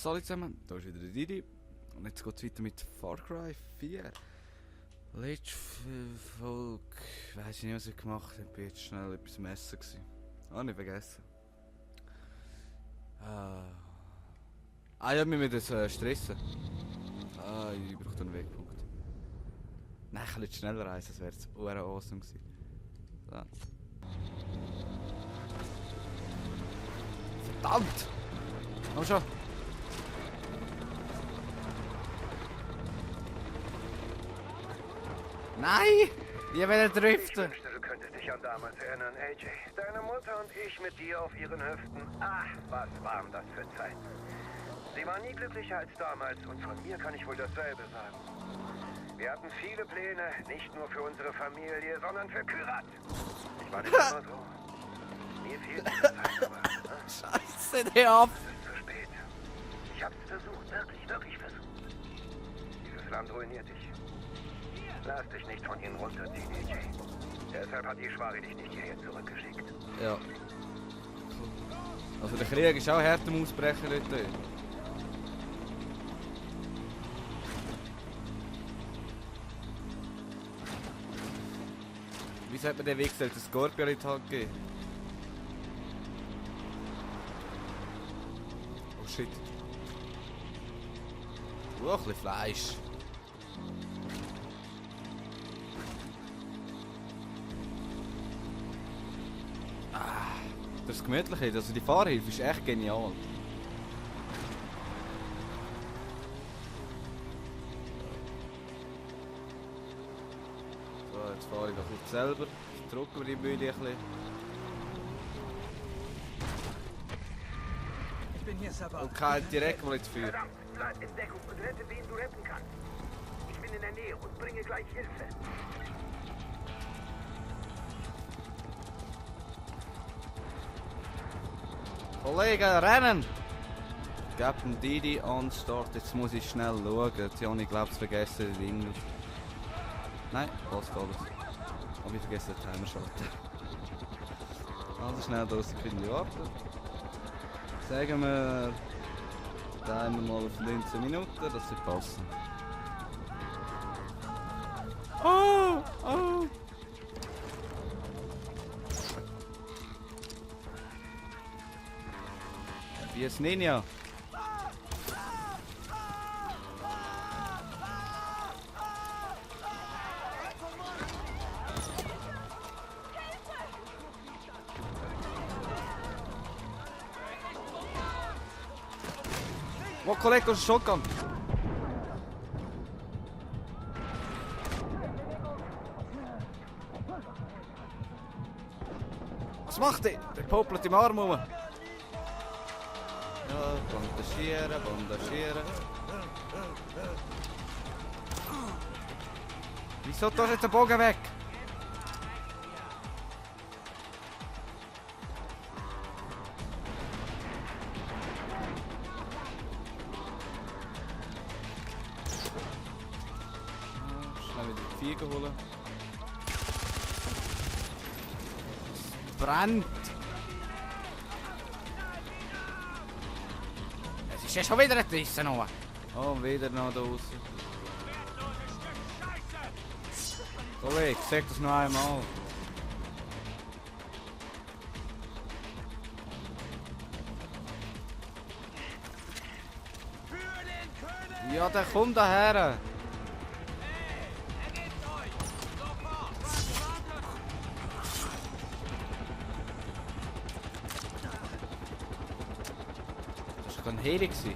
alle zusammen, da ist wieder der Didi. Und jetzt geht es weiter mit Far Cry 4. Letzte Folge, weiss ich nicht, was ich gemacht habe, ich war jetzt schnell etwas am Essen gewesen. Nicht vergessen. Ja, wir müssen das stressen. Ich brauche einen Wegpunkt. Nein, ich kann nicht schneller reisen, das wäre jetzt awesome gewesen. So. Verdammt! Komm schon! Nein! Ich will driften! Ich wünschte, du könntest dich an damals erinnern, AJ. Deine Mutter und ich mit dir auf ihren Hüften. Ach, was waren das für Zeiten. Sie war nie glücklicher als damals und von mir kann ich wohl dasselbe sagen. Wir hatten viele Pläne, nicht nur für unsere Familie, sondern für Kyrat. Ich war nicht immer so. Mir fehlt die Zeit, aber... Scheiße, der ab! Es ist zu spät. Ich hab's versucht, wirklich versucht. Dieses Land ruiniert dich. Lass dich nicht von ihnen runterziehen, AJ. Deshalb hat Ishwari dich nicht hierher zurückgeschickt. Ja. Also der Krieg ist auch hart am Ausbrechen dort. Wieso hat man den Weg gesagt, den Scorpion in die Hand gegeben? Oh shit. Ein bisschen Fleisch. Das Gemütliche, also die Fahrhilfe ist echt genial. So, jetzt fahre ich noch selber. Drücken wir die Mühle ein bisschen. Ich bin hier, Sabah. Und kein direkt mal ins Feuer. Verdammt, bleib in Deckung und rette, wen du retten kannst. Ich bin in der Nähe und bringe gleich Hilfe. Kollegen, rennen! Captain Didi on start. Jetzt muss ich schnell schauen. Jetzt habe ich glaube ich vergessen den Ding. Nein, passt alles. Habe ich vergessen den Timer schalten. Also schnell da Sekunden warten. Sagen wir Timer mal auf 19 Minuten, dass sie passen. Oh! Oh! Wie ist Ninja? Wo Kollege, das ist Shotgun. Was macht der? Der popelt im Arm rum. Ja, bandagieren, bandagieren. Wieso tust du jetzt den Bogen weg? Schnell wieder die Viecher holen. Es brennt! Es ist ja schon wieder ein Trissen noch. Oh, wieder noch da draußen. Kollege, sag das noch einmal. Ja, der kommt daher. Das kann Heli sein.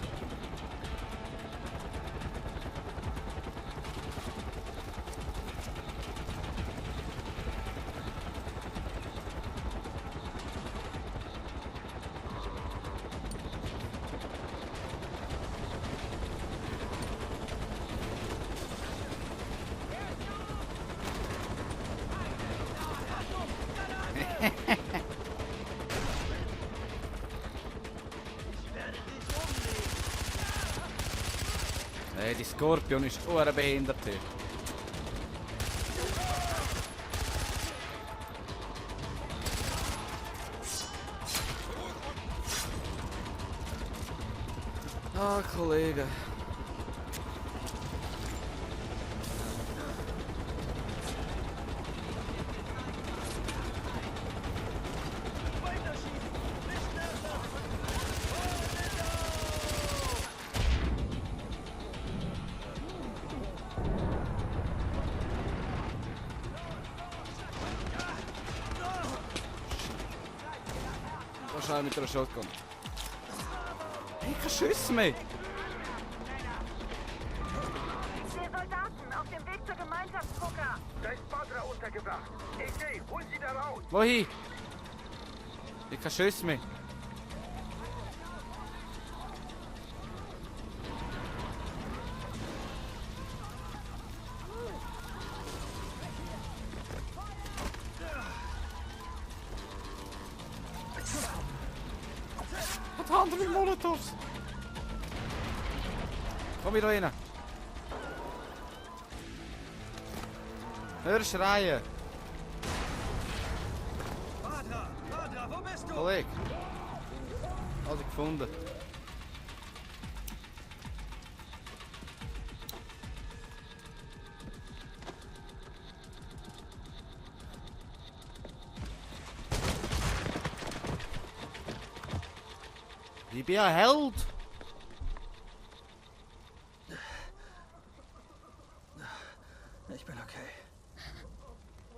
Hey, die Skorpion ist behindert hier. Ja, Kollege. Wahrscheinlich mit einer Shotgun. Hey, kein Schuss mehr! Wir Soldaten auf dem Weg zur Gemeinschaftsbunker. Da ist Batra untergebracht. AJ, hol sie da raus. Wohin? Ich habe kein Schuss mehr. Was haben wir mit Molotovs? Komm wieder rein. Hör schreien. Batra, wo bist du? Kollege. Hast du gefunden? Ich bin ein Held. Ich bin okay.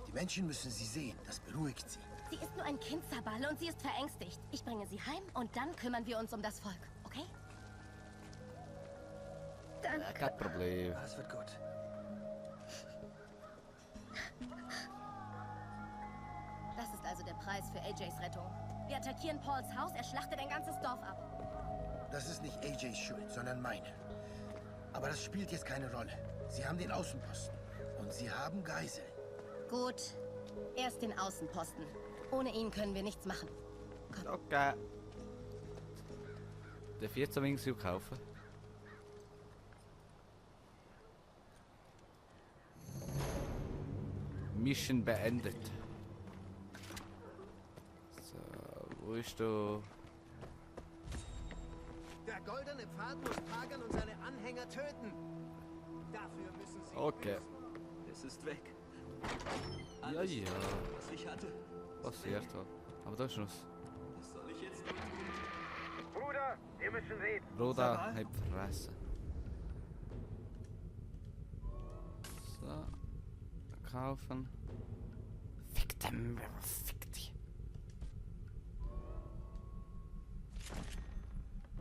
Die Menschen müssen sie sehen. Das beruhigt sie. Sie ist nur ein Kind, Sabal, und sie ist verängstigt. Ich bringe sie heim und dann kümmern wir uns um das Volk, okay? Danke. Kein Problem. Alles wird gut. Das ist also der Preis für AJs Rettung. Wir attackieren Pauls Haus, er schlachtet ein ganzes Dorf ab. Das ist nicht AJs Schuld, sondern meine. Aber das spielt jetzt keine Rolle. Sie haben den Außenposten. Und sie haben Geiseln. Gut, erst den Außenposten. Ohne ihn können wir nichts machen. Okay. Darf ich jetzt ein Wingsuit kaufen? Mission beendet. So, wo ist du? Der goldene Pfad muss Pagan und seine Anhänger töten. Dafür müssen sie Okay. büßen. Es ist weg. Ja, ja. Was ich hatte. Passiert was. Aber da ist noch. Was soll ich jetzt tun? Bruder, wir müssen reden. Bruder, Sabal? hab Fresse. So. Kaufen. Fick dem, fick die.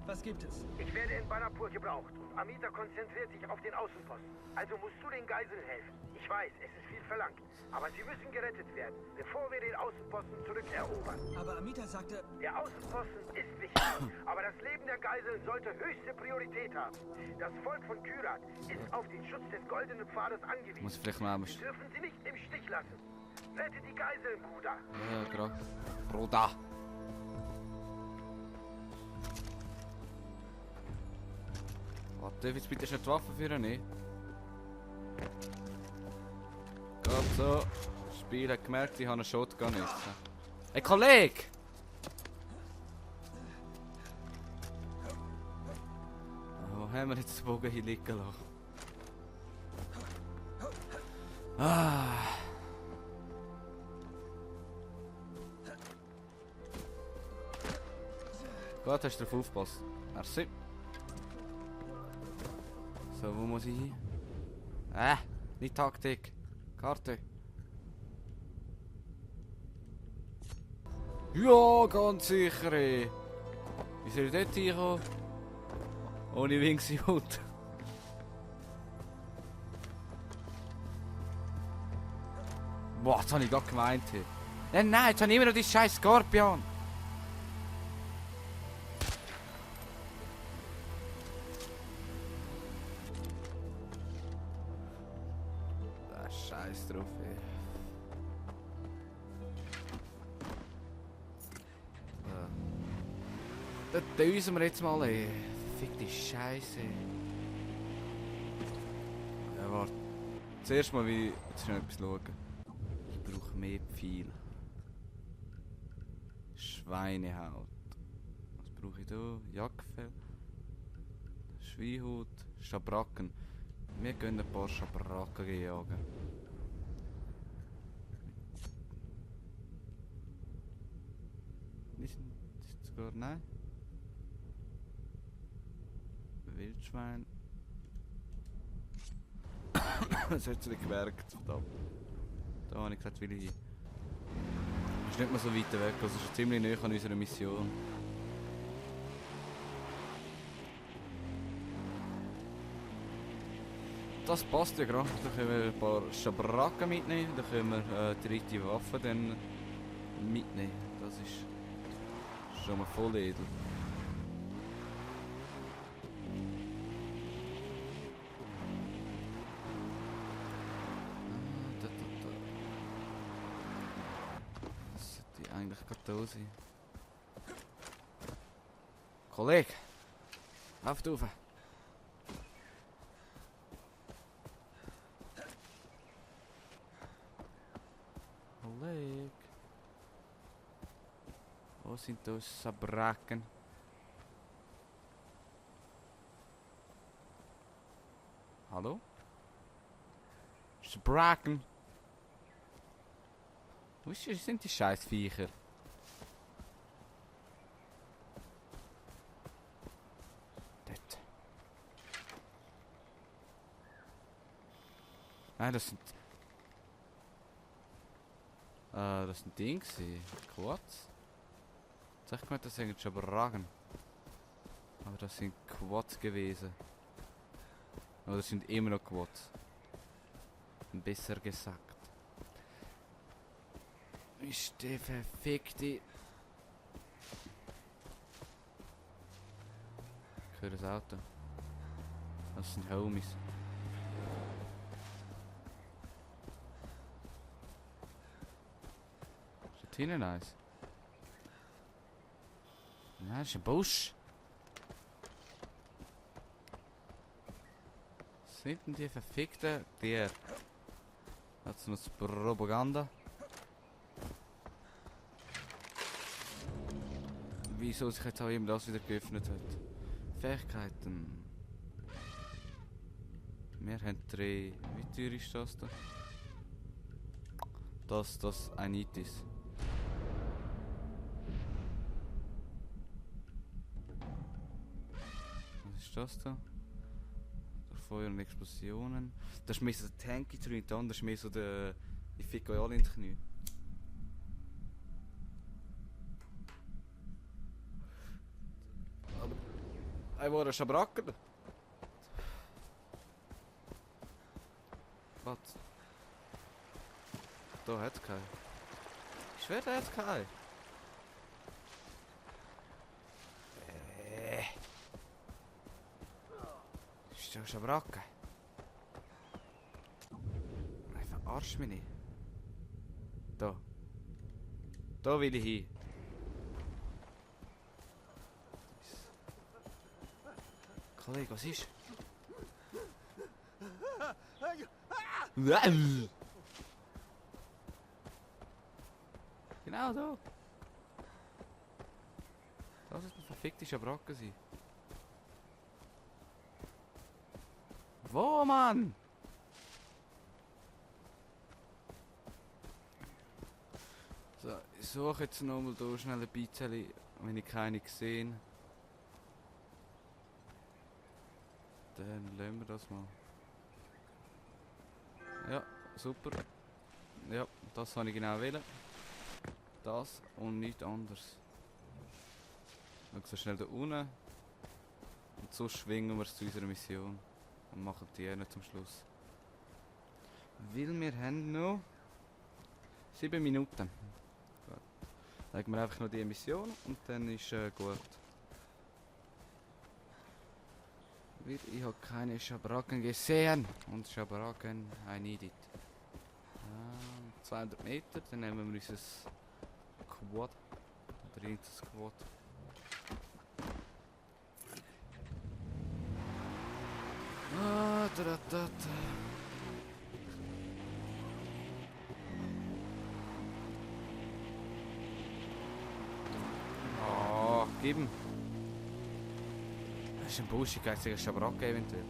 Was gibt es? Ich werde in Banapur gebraucht und Amita konzentriert sich auf den Außenposten. Also musst du den Geiseln helfen. Ich weiß, es ist viel verlangt. Aber sie müssen gerettet werden, bevor wir den Außenposten zurückerobern. Aber Amita sagte, Der Außenposten ist wichtig, aber das Leben der Geiseln sollte höchste Priorität haben. Das Volk von Kyrat ist auf den Schutz des goldenen Pfades angewiesen. Muss ich vielleicht mal. Wir dürfen sie nicht im Stich lassen. Rette die Geiseln, Bruder. Ja, gerade. Bruder. Warte, darf ich jetzt bitte schon die Waffe führen? Nee. Geht so. Das Spiel hat gemerkt, ich habe einen Shotgun jetzt. Hey, Kollege! Wo haben wir jetzt den Bogen hier liegen lassen? Ah. Gut, hast du drauf aufgepasst. Merci. So, wo muss ich hin? Nicht Taktik. Karte. Ja, ganz sicher. Ey. Wie soll ich dort hinkommen? Ohne Wingsuit. Boah, das habe ich gerade gemeint. Hey. Nein, jetzt habe ich immer noch die scheiß Skorpion. Scheiß drauf, ey. Da düsen wir jetzt mal, ey. Fick die Scheiße. Ja, warte. Zuerst mal, wie. Jetzt schnell etwas schauen. Ich brauche mehr Pfeil. Schweinehaut. Was brauche ich da? Jagdfell. Schweinhut, Schabracken. Wir gehen ein paar Schabracken jagen. Die sind sogar... Nein. Wildschwein. Das hat sich gemerkt, verdammt. Da habe ich gesagt, will ich hin. Ist nicht mehr so weit weg, also ist ziemlich nahe an unserer Mission. Das passt ja gerade. Da können wir ein paar Schabracken mitnehmen, da können wir die dritte Waffe dann mitnehmen. Das ist schon mal voll edel. Das sollte eigentlich gerade da sein. Kollege! Auf rauf! Kollege! Wo sind da Schabracken? Hallo? Schabracken! Wo sind die scheiß Viecher? Dort. Nein, das sind Dinge. Quads. Sag mal, das sind Schabracken. Aber das sind Quads gewesen. Oder das sind immer noch Quads. Besser gesagt. Ist der verfickte... Ich höre das Auto. Das sind Homies. Ist das hinten eins? Nein, das ist ein Busch. Was sind denn die verfickten Tiere? Hat's noch Propaganda? Wieso sich jetzt auch eben das wieder geöffnet hat. Fähigkeiten. Wir haben 3. Wie teuer ist das da? Das Einitis. Was ist das da? Feuer und Explosionen. Das ist mehr so der Tanky drin, das andere ist mehr so der... Ich fick euch alle in die Knie. Aber... Ich war ein Schabracker. Was? Da hat es keinen. Ich schwöre, da hat es keinen. Ist das Schabracken? Nein, verarsch mich nicht. Da. Da will ich hin. Kollege, was ist? Genau da. Das ist ein verfickter Schabracken sein. Wo, Mann? So, ich suche jetzt nochmal hier schnell ein bisschen, wenn ich keine gesehen. Dann lassen wir das mal. Ja, super. Ja, das habe ich genau wählen. Das und nichts anderes. Schau so schnell da unten. Und so schwingen wir es zu unserer Mission. Und machen die nicht zum Schluss. Weil wir haben noch 7 Minuten. Gut. Legen wir einfach noch die Mission und dann ist gut. Weil ich habe keine Schabracken gesehen. Und Schabracken, I need it. 200 Meter, dann nehmen wir unser Quad. Oder irgendein Quad. Oh, geben. Das ist ein Bullshit, geistiger Schabracke eventuell.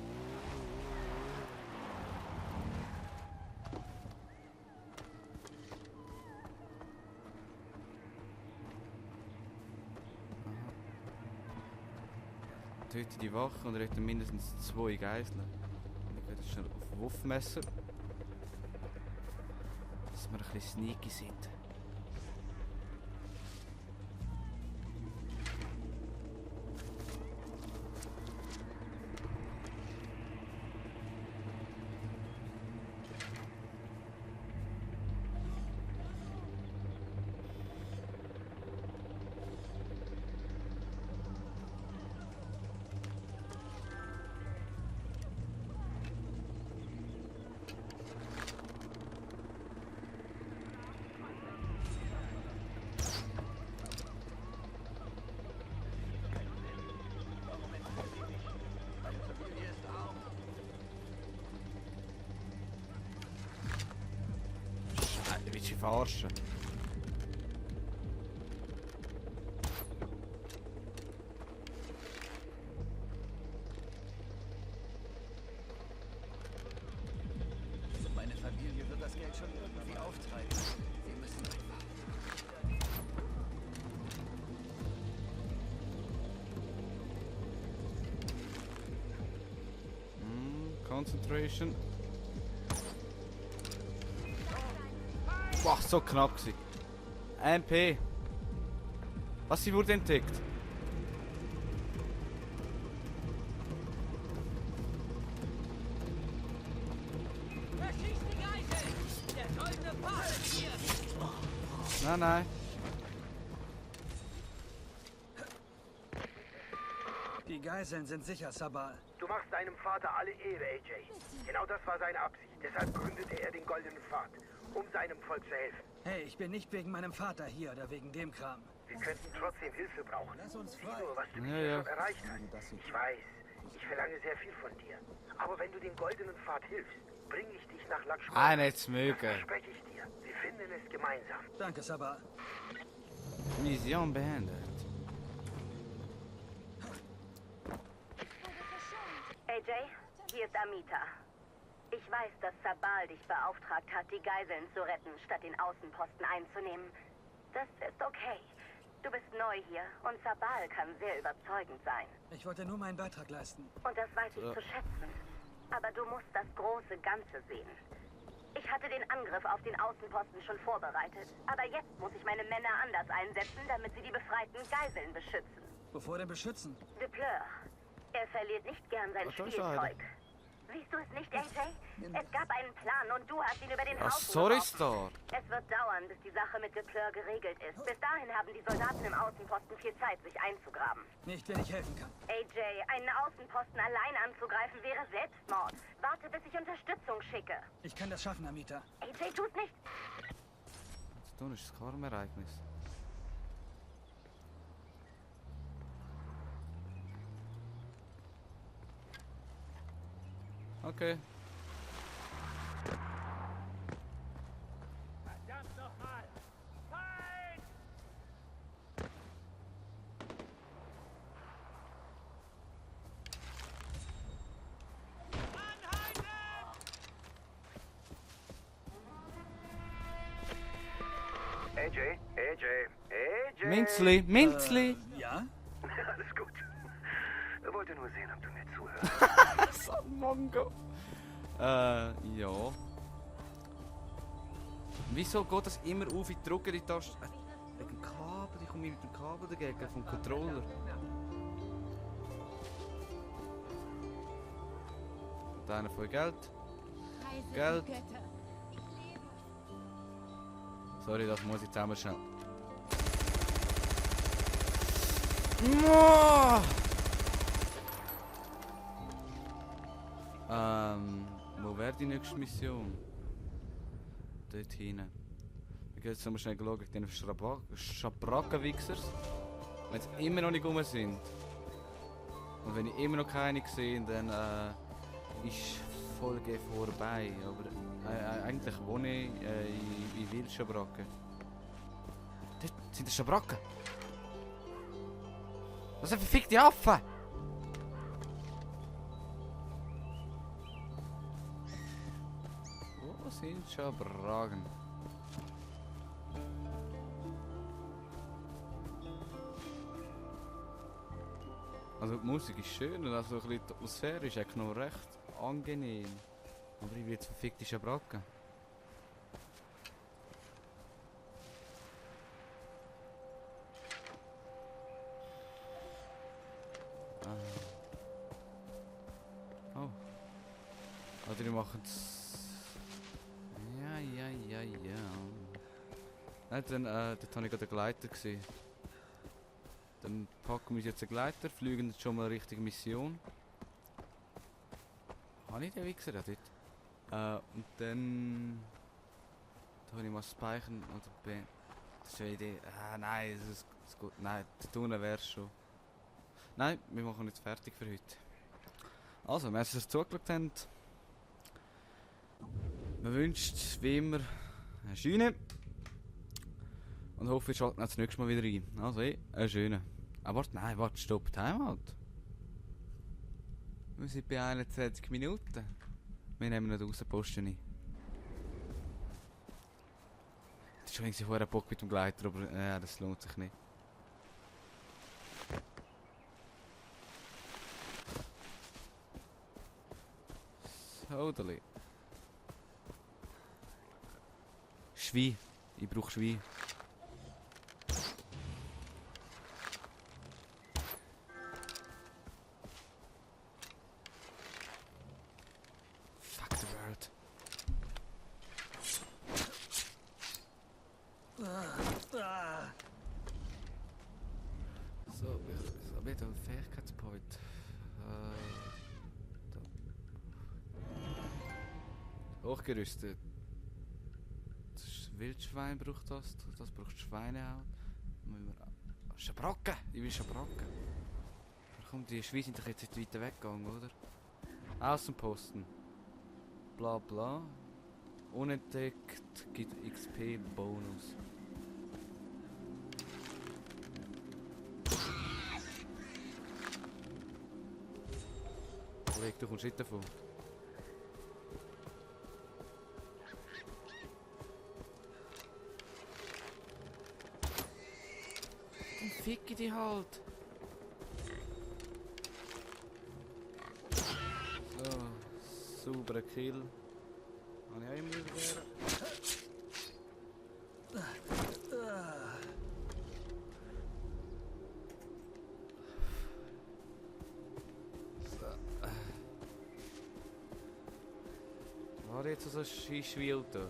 Töte die Wache und retten mindestens 2 Geiseln. Ich gehe jetzt schnell auf Wurfmesser. Dass wir ein bisschen sneaky sind. Du willst dich verarschen. Meine Familie wird das Geld schon irgendwie auftreiben. Wir müssen einfach. Concentration. Boah, so knapp gewesen. MP. Was, sie wurde entdeckt? Nein, nein. Die Geiseln sind sicher, Sabal. Du machst deinem Vater alle Ehre, AJ. Genau das war seine Absicht. Deshalb gründete er den Goldenen Pfad, um seinem Volk zu helfen. Hey, ich bin nicht wegen meinem Vater hier oder wegen dem Kram. Wir könnten trotzdem Hilfe brauchen. Lass uns Sieh frei. nur, was du Ja, bisher ja. schon erreicht hast. Ich weiß, ich verlange sehr viel von dir. Aber wenn du dem Goldenen Pfad hilfst, bringe ich dich nach Lakshmana. Ah, nicht zu mögen. Verspreche ich dir. Wir finden es gemeinsam. Danke, Sabal. Mission beendet. AJ, hier ist Amita. Ich weiß, dass Sabal dich beauftragt hat, die Geiseln zu retten, statt den Außenposten einzunehmen. Das ist okay. Du bist neu hier und Sabal kann sehr überzeugend sein. Ich wollte nur meinen Beitrag leisten. Und das weiß ich zu schätzen. Aber du musst das große Ganze sehen. Ich hatte den Angriff auf den Außenposten schon vorbereitet. Aber jetzt muss ich meine Männer anders einsetzen, damit sie die befreiten Geiseln beschützen. Wovor denn beschützen? Dupleur. Er verliert nicht gern sein Ach, da ist Spielzeug. Siehst du es nicht, AJ? Es gab einen Plan und du hast ihn über den Ah, Haufen sorry, geworfen. Star. Es wird dauern, bis die Sache mit Dupleur geregelt ist. Bis dahin haben die Soldaten im Außenposten viel Zeit, sich einzugraben. Nicht, wenn ich helfen kann. AJ, einen Außenposten allein anzugreifen wäre Selbstmord. Warte, bis ich Unterstützung schicke. Ich kann das schaffen, Amita. AJ, tu's nicht. Zu tun ist das Karma-Ereignis. Okay. Verdammt nochmal! Feind! AJ, Minzli, Minzli! Ja? Alles gut. Ich wollte nur sehen, ob du mir zuhörst. So ein Mongo. Ja. Wieso geht das immer auf? Ich drücke die Taste. Wegen dem Kabel, ich komme mit dem Kabel dagegen, vom Controller. Da einer voll Geld. Geld. Sorry, das muss ich zusammen schnell. Wo wäre die nächste Mission? Dort hinten. Wir gehen jetzt nochmal schnell schauen, den Schabracke-Wichsers. Wenn sie immer noch nicht rum sind. Und wenn ich immer noch keine sehe, dann ist die Folge vorbei. Aber eigentlich wohne ich in Wildschabracke. Dort sind das Schabracken. Was sind verfickte Affen? sind schon Fragen. Also die Musik ist schön und also ein bisschen die Atmosphäre ist eigentlich noch recht angenehm. Aber ich will jetzt verfickte Schabracke. Oh. Oder die machen es. Ja. Nein, dann dort habe ich gerade einen Gleiter gesehen. Dann packen wir jetzt einen Gleiter, fliegen jetzt schon mal Richtung Mission. Habe ich den Wichser ja dort? Und dann. Da habe ich mal speichern oder B. Das ist eine Idee. Nein, das ist gut. Nein, der Tunnel wäre schon. Nein, wir machen jetzt fertig für heute. Also, merci, dass ihr zugeschaut habt. Man wünscht wie immer eine schöne. Und hoffe, ihr schaltet das nächste Mal wieder rein. Also, eine schöne. Aber warte, stopp, Timeout. Wir sind bei 21 Minuten. Wir nehmen nicht raus, posten nicht. Das ist schon irgendwie vorher Bock mit dem Gleiter, aber das lohnt sich nicht. Totally. Schwein. Ich brauche Schwein. Fuck the world. So, wieder ein Fähigkeitspunkt. Hochgerüstet. Das Wildschwein braucht das braucht Schweinehaut. Schabracke! Ich will Schabracke. Komm, die Schweine sind doch jetzt nicht weiter weggegangen, oder? Außenposten. Bla bla. Unentdeckt gibt XP Bonus. Kollege, du kommst nicht davon. Ficke die halt! So, sauberer Kill. Kann ich auch immer wieder wehren. So. War jetzt so ein Schwiel da?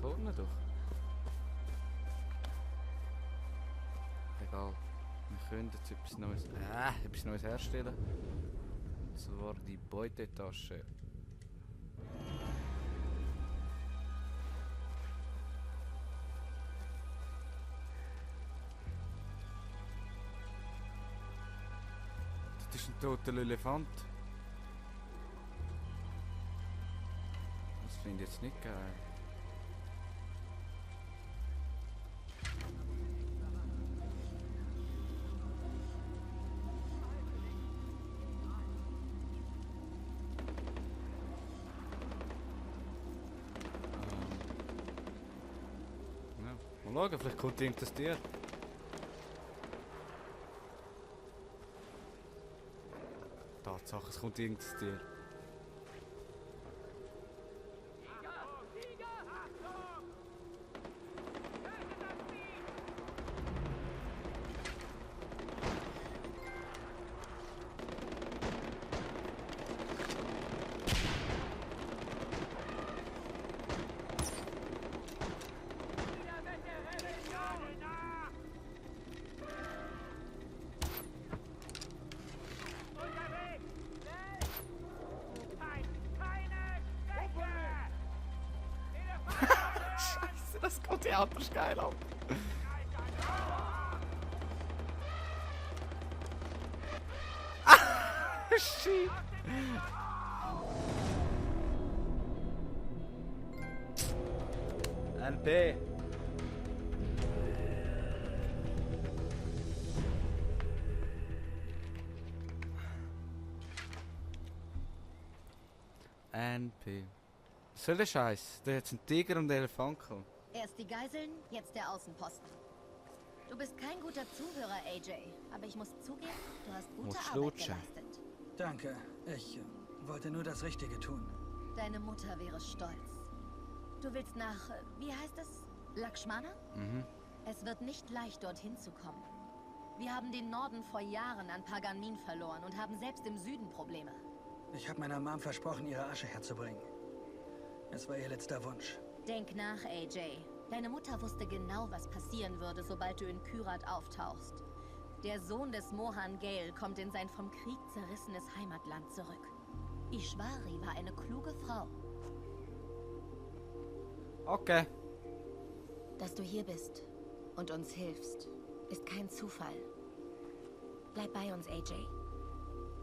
Vorne doch. Egal. Wir können jetzt etwas Neues herstellen. Und zwar die Beutetasche. Das ist ein toter Elefant. Das finde ich jetzt nicht geil. Mal schauen, vielleicht kommt irgendein Tier. Tatsache, es kommt irgendein Tier. Das kommt ja anders geil ab. Shit. NP. NP. Was soll der Scheiß? Da hat's einen Tiger und einen Elefant gekommen. Erst die Geiseln, jetzt der Außenposten. Du bist kein guter Zuhörer, AJ. Aber ich muss zugeben, du hast gute Musst Arbeit lutschen. geleistet. Danke. Ich wollte nur das Richtige tun. Deine Mutter wäre stolz. Du willst nach, wie heißt es? Lakshmana? Mhm. Es wird nicht leicht, dorthin zu kommen. Wir haben den Norden vor Jahren an Pagan verloren und haben selbst im Süden Probleme. Ich habe meiner Mom versprochen, ihre Asche herzubringen. Es war ihr letzter Wunsch. Denk nach, AJ. Deine Mutter wusste genau, was passieren würde, sobald du in Kyrat auftauchst. Der Sohn des Mohan Gale kommt in sein vom Krieg zerrissenes Heimatland zurück. Ishwari war eine kluge Frau. Okay. Dass du hier bist und uns hilfst, ist kein Zufall. Bleib bei uns, AJ.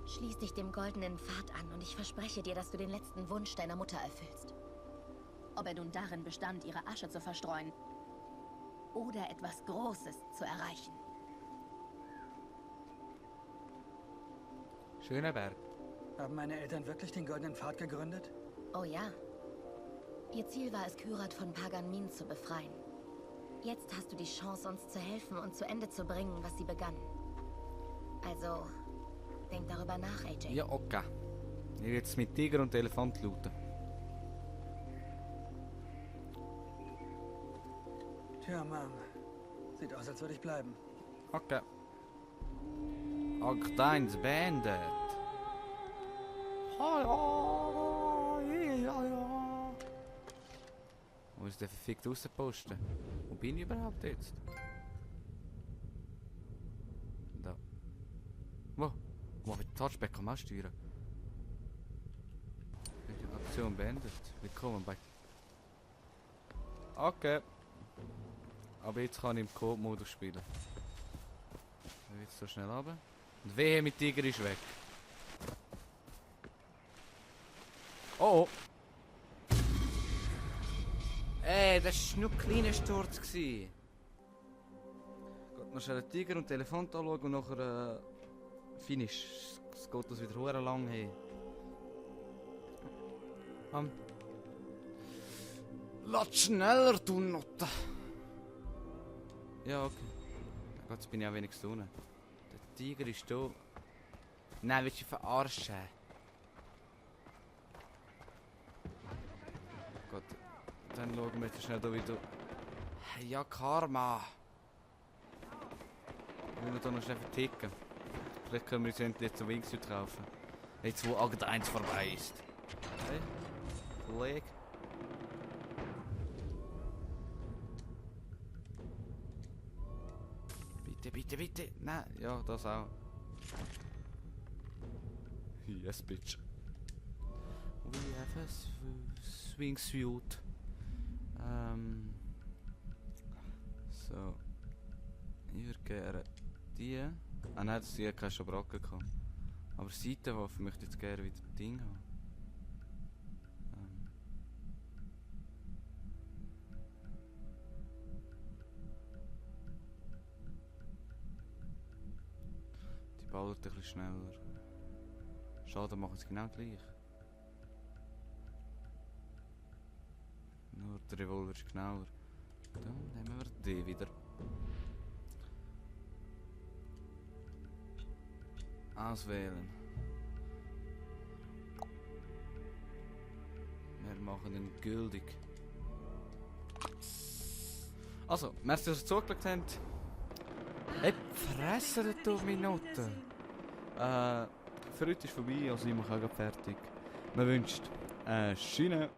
Schließ dich dem goldenen Pfad an und ich verspreche dir, dass du den letzten Wunsch deiner Mutter erfüllst. Ob er nun darin bestand, ihre Asche zu verstreuen oder etwas Großes zu erreichen. Schöner Berg. Haben meine Eltern wirklich den Goldenen Pfad gegründet? Oh ja. Ihr Ziel war es, Kyrat von Pagan Min zu befreien. Jetzt hast du die Chance, uns zu helfen und zu Ende zu bringen, was sie begannen. Also, denk darüber nach, AJ. Ja, okay. Ich will jetzt mit Tiger und Elefant looten. Tja, Mom. Sieht aus, als würde ich bleiben. Okay. Akt 1 beendet. Wo ist der verfickte Aussenposten? Wo bin ich überhaupt jetzt? Da. Wo? Wo mit dem Touchback kann man steuern? Aktion beendet. Willkommen bei... Okay. Aber jetzt kann ich im Coop-Modus spielen. Dann wird's so schnell runter. Und wehe, mit Tiger ist weg. Oh! Das war nur ein kleiner Sturz. Geht noch schnell den Tiger und den Elefant anschauen und nachher Finish. Es geht das wieder hure lang hin. Lass schneller tun, Notta! Ja, okay. Jetzt bin ich auch wenigstens unten. Der Tiger ist da. Nein, willst du dich verarschen? Gott, dann schauen wir jetzt schnell da wieder. Hey, ja, Karma! Wir müssen hier noch schnell verticken. Vielleicht können wir uns endlich zum Wingsuit kaufen. Jetzt, wo Akt 1 vorbei ist. Hey, Kollege. Bitte, bitte, bitte. Nein, ja, das auch. Yes, bitch. We have a swingsuit. So. Ich würde gerne die. Ah nein, das hier keine Schabracke gehabt. Aber Seitenwaffe möchte ich jetzt gerne wieder ein Ding haben. Die ballert ein bisschen schneller. Schade, machen sie genau gleich. Nur der Revolver ist genauer. Dann nehmen wir die wieder. Auswählen. Wir machen den gültig. Also, merci, dass ihr zugeschaut habt. Hey, fressen du Minuten. Für heute ist vorbei, also ich mache auch fertig. Man wünscht einen schönen